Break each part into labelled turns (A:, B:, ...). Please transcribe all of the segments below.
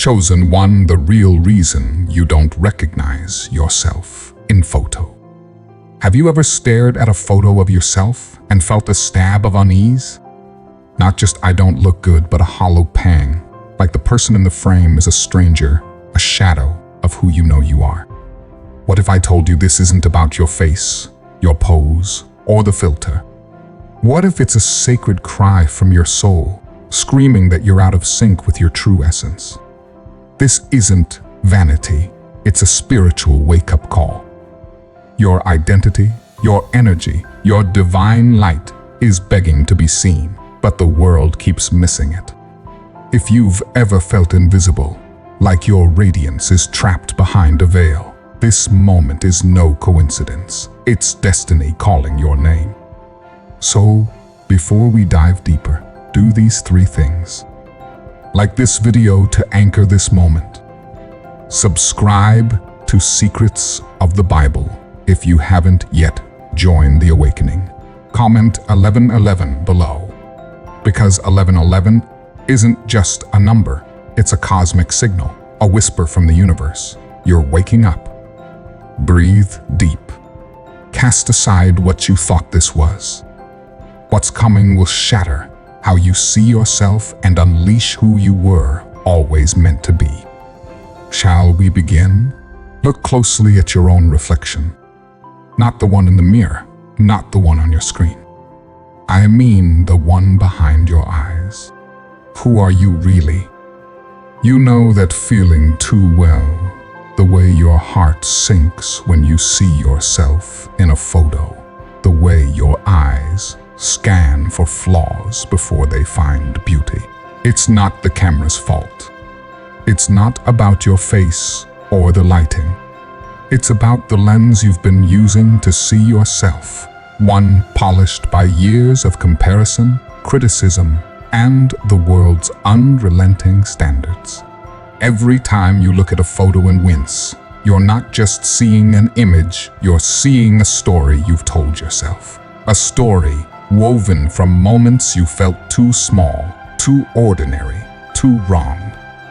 A: Chosen one, the real reason you don't recognize yourself in photo. Have you ever stared at a photo of yourself and felt a stab of unease? Not just I don't look good, but a hollow pang, like the person in the frame is a stranger, a shadow of who you know you are. What if I told you this isn't about your face, your pose, or the filter? What if it's a sacred cry from your soul, screaming that you're out of sync with your true essence? This isn't vanity, it's a spiritual wake-up call. Your identity, your energy, your divine light is begging to be seen, but the world keeps missing it. If you've ever felt invisible, like your radiance is trapped behind a veil, this moment is no coincidence. It's destiny calling your name. So, before we dive deeper, do these 3 things. Like this video to anchor this moment. Subscribe to Secrets of the Bible if you haven't yet joined the awakening. Comment 1111 below. Because 1111 isn't just a number, it's a cosmic signal, a whisper from the universe. You're waking up. Breathe deep. Cast aside what you thought this was. What's coming will shatter how you see yourself and unleash who you were always meant to be. Shall we begin? Look closely at your own reflection. Not the one in the mirror, not the one on your screen. I mean the one behind your eyes. Who are you really? You know that feeling too well, the way your heart sinks when you see yourself in a photo, the way your eyes scan for flaws before they find beauty. It's not the camera's fault. It's not about your face or the lighting. It's about the lens you've been using to see yourself, one polished by years of comparison, criticism, and the world's unrelenting standards. Every time you look at a photo and wince, you're not just seeing an image, you're seeing a story you've told yourself. A story woven from moments you felt too small, too ordinary, too wrong.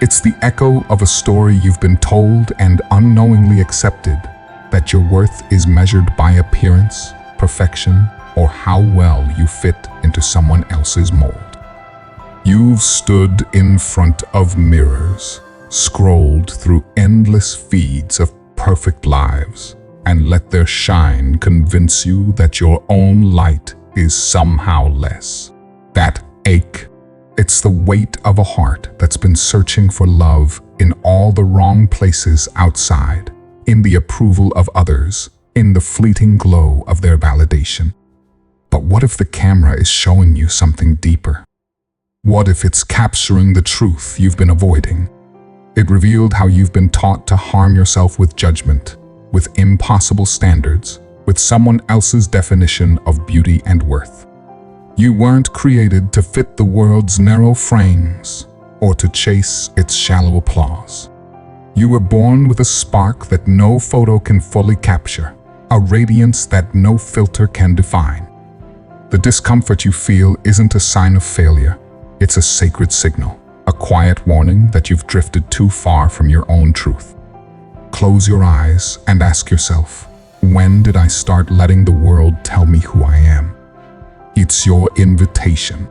A: It's the echo of a story you've been told and unknowingly accepted, that your worth is measured by appearance, perfection, or how well you fit into someone else's mold. You've stood in front of mirrors, scrolled through endless feeds of perfect lives, and let their shine convince you that your own light is somehow less. That ache, it's the weight of a heart that's been searching for love in all the wrong places outside, in the approval of others, in the fleeting glow of their validation. But what if the camera is showing you something deeper? What if it's capturing the truth you've been avoiding? It revealed how you've been taught to harm yourself with judgment, with impossible standards, with someone else's definition of beauty and worth. You weren't created to fit the world's narrow frames or to chase its shallow applause. You were born with a spark that no photo can fully capture, a radiance that no filter can define. The discomfort you feel isn't a sign of failure, it's a sacred signal, a quiet warning that you've drifted too far from your own truth. Close your eyes and ask yourself, when did I start letting the world tell me who I am? It's your invitation.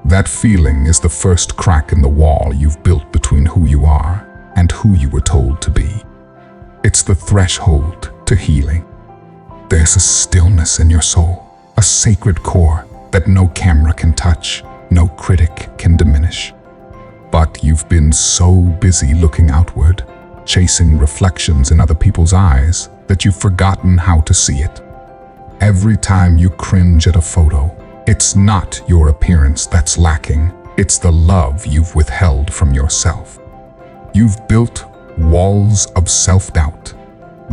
A: That feeling is the first crack in the wall you've built between who you are and who you were told to be. It's the threshold to healing. There's a stillness in your soul, a sacred core that no camera can touch, no critic can diminish. But you've been so busy looking outward, chasing reflections in other people's eyes, that you've forgotten how to see it. Every time you cringe at a photo, it's not your appearance that's lacking, it's the love you've withheld from yourself. You've built walls of self-doubt,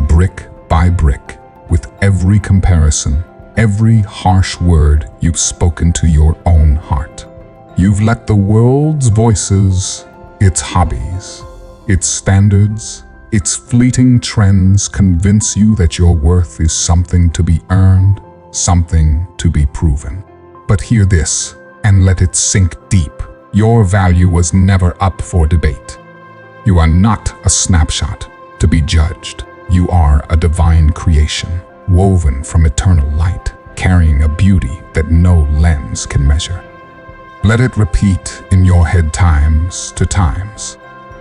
A: brick by brick, with every comparison, every harsh word you've spoken to your own heart. You've let the world's voices, its hobbies, its standards, its fleeting trends convince you that your worth is something to be earned, something to be proven. But hear this, and let it sink deep. Your value was never up for debate. You are not a snapshot to be judged. You are a divine creation, woven from eternal light, carrying a beauty that no lens can measure. Let it repeat in your head times to times.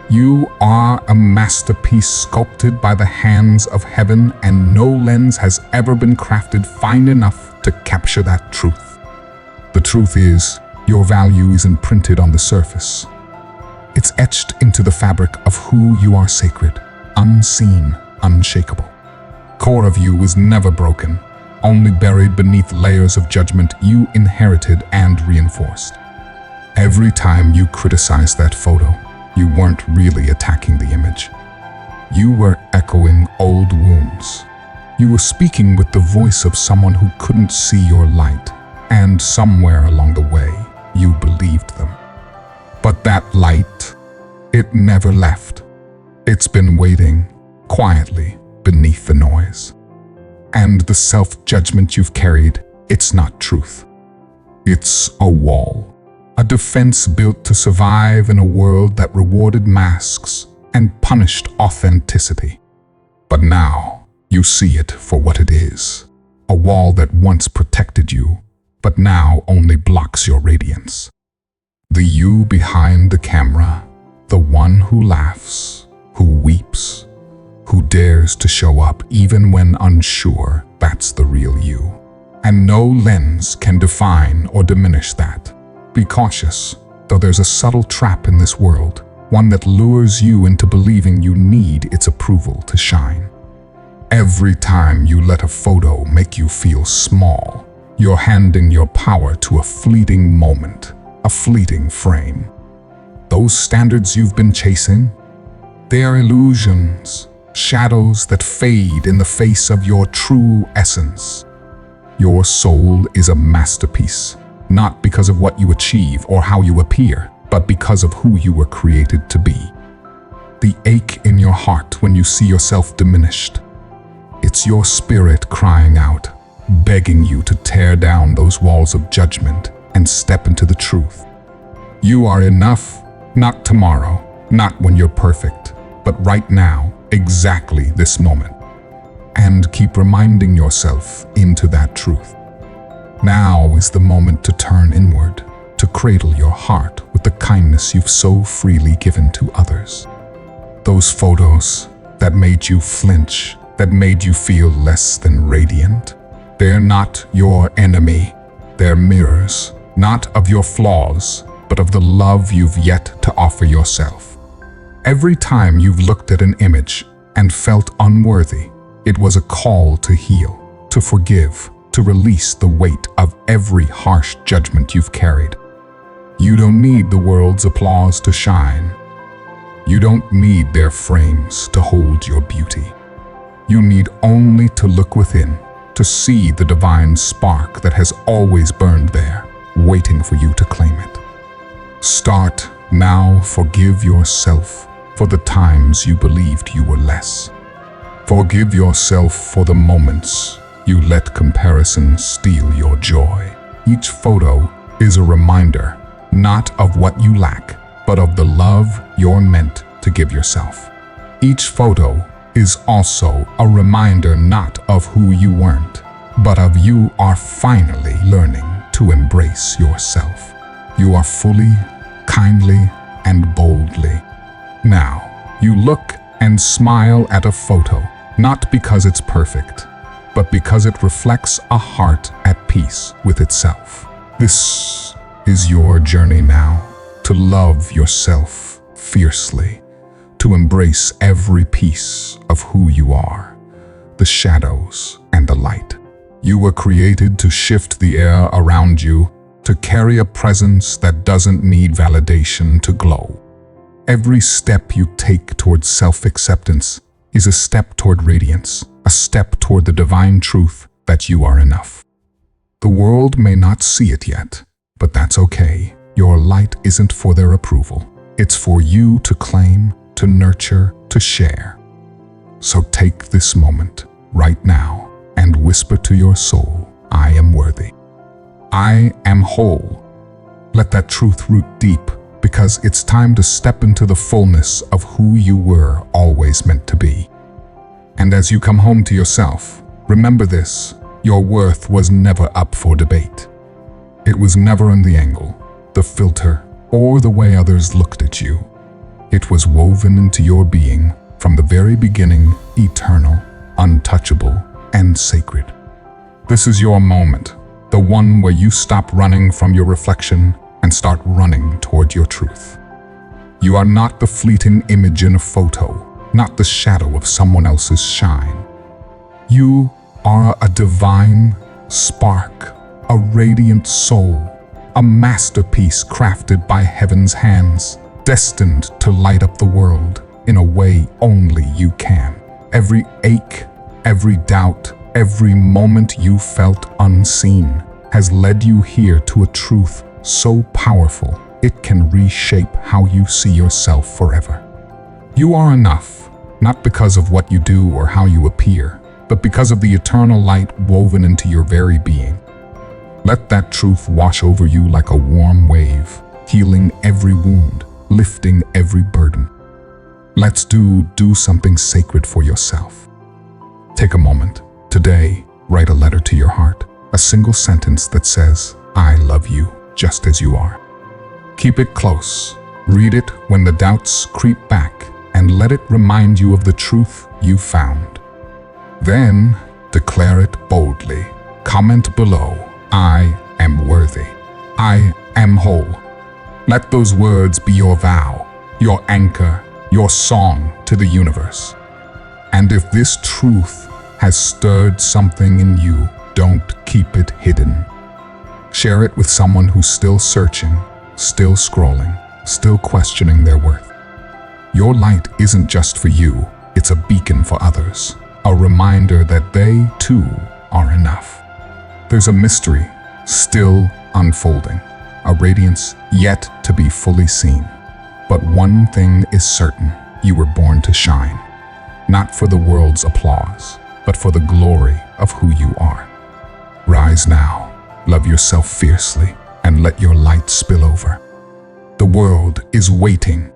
A: You are a masterpiece sculpted by the hands of heaven, and no lens has ever been crafted fine enough to capture that truth. The truth is, your value isn't printed on the surface. It's etched into the fabric of who you are, sacred, unseen, unshakable. Core of you was never broken, only buried beneath layers of judgment you inherited and reinforced. Every time you criticized that photo, you weren't really attacking the image. You were echoing old wounds. You were speaking with the voice of someone who couldn't see your light, and somewhere along the way, you believed them. But that light, it never left. It's been waiting quietly beneath the noise. And the self-judgment you've carried, it's not truth. It's a wall. A defense built to survive in a world that rewarded masks and punished authenticity. But now, you see it for what it is. A wall that once protected you, but now only blocks your radiance. The you behind the camera, the one who laughs, who weeps, who dares to show up even when unsure, that's the real you. And no lens can define or diminish that. Be cautious, though there's a subtle trap in this world, one that lures you into believing you need its approval to shine. Every time you let a photo make you feel small, you're handing your power to a fleeting moment, a fleeting frame. Those standards you've been chasing, they are illusions, shadows that fade in the face of your true essence. Your soul is a masterpiece, not because of what you achieve or how you appear, but because of who you were created to be. The ache in your heart when you see yourself diminished, it's your spirit crying out, begging you to tear down those walls of judgment and step into the truth. You are enough, not tomorrow, not when you're perfect, but right now, exactly this moment. And keep reminding yourself into that truth. Now is the moment to turn inward, to cradle your heart with the kindness you've so freely given to others. Those photos that made you flinch, that made you feel less than radiant, they're not your enemy. They're mirrors, not of your flaws, but of the love you've yet to offer yourself. Every time you've looked at an image and felt unworthy, it was a call to heal, to forgive, to release the weight of every harsh judgment you've carried. You don't need the world's applause to shine. You don't need their frames to hold your beauty. You need only to look within, to see the divine spark that has always burned there, waiting for you to claim it. Start now. Forgive yourself for the times you believed you were less. Forgive yourself for the moments you let comparison steal your joy. Each photo is a reminder, not of what you lack, but of the love you're meant to give yourself. Each photo is also a reminder not of who you weren't, but of you are finally learning to embrace yourself. You are fully, kindly, and boldly. Now, you look and smile at a photo, not because it's perfect, but because it reflects a heart at peace with itself. This is your journey now, to love yourself fiercely, to embrace every piece of who you are, the shadows and the light. You were created to shift the air around you, to carry a presence that doesn't need validation to glow. Every step you take towards self-acceptance is a step toward radiance, a step toward the divine truth that you are enough. The world may not see it yet, but that's okay. Your light isn't for their approval. It's for you to claim, to nurture, to share. So take this moment right now and whisper to your soul, I am worthy. I am whole. Let that truth root deep, because it's time to step into the fullness of who you were always meant to be. And as you come home to yourself, remember this: your worth was never up for debate. It was never in the angle, the filter, or the way others looked at you. It was woven into your being from the very beginning, eternal, untouchable, and sacred. This is your moment, the one where you stop running from your reflection and start running toward your truth. You are not the fleeting image in a photo, not the shadow of someone else's shine. You are a divine spark, a radiant soul, a masterpiece crafted by heaven's hands, destined to light up the world in a way only you can. Every ache, every doubt, every moment you felt unseen has led you here to a truth so powerful it can reshape how you see yourself forever. You are enough, not because of what you do or how you appear, but because of the eternal light woven into your very being. Let that truth wash over you like a warm wave, healing every wound, lifting every burden. Let's do something sacred for yourself. Take a moment. Today, write a letter to your heart, a single sentence that says, "I love you just as you are." Keep it close. Read it when the doubts creep back, and let it remind you of the truth you found. Then, declare it boldly. Comment below, "I am worthy. I am whole." Let those words be your vow, your anchor, your song to the universe. And if this truth has stirred something in you, don't keep it hidden. Share it with someone who's still searching, still scrolling, still questioning their worth. Your light isn't just for you, it's a beacon for others, a reminder that they too are enough. There's a mystery still unfolding, a radiance yet to be fully seen. But one thing is certain: you were born to shine, not for the world's applause, but for the glory of who you are. Rise now, love yourself fiercely, and let your light spill over. The world is waiting,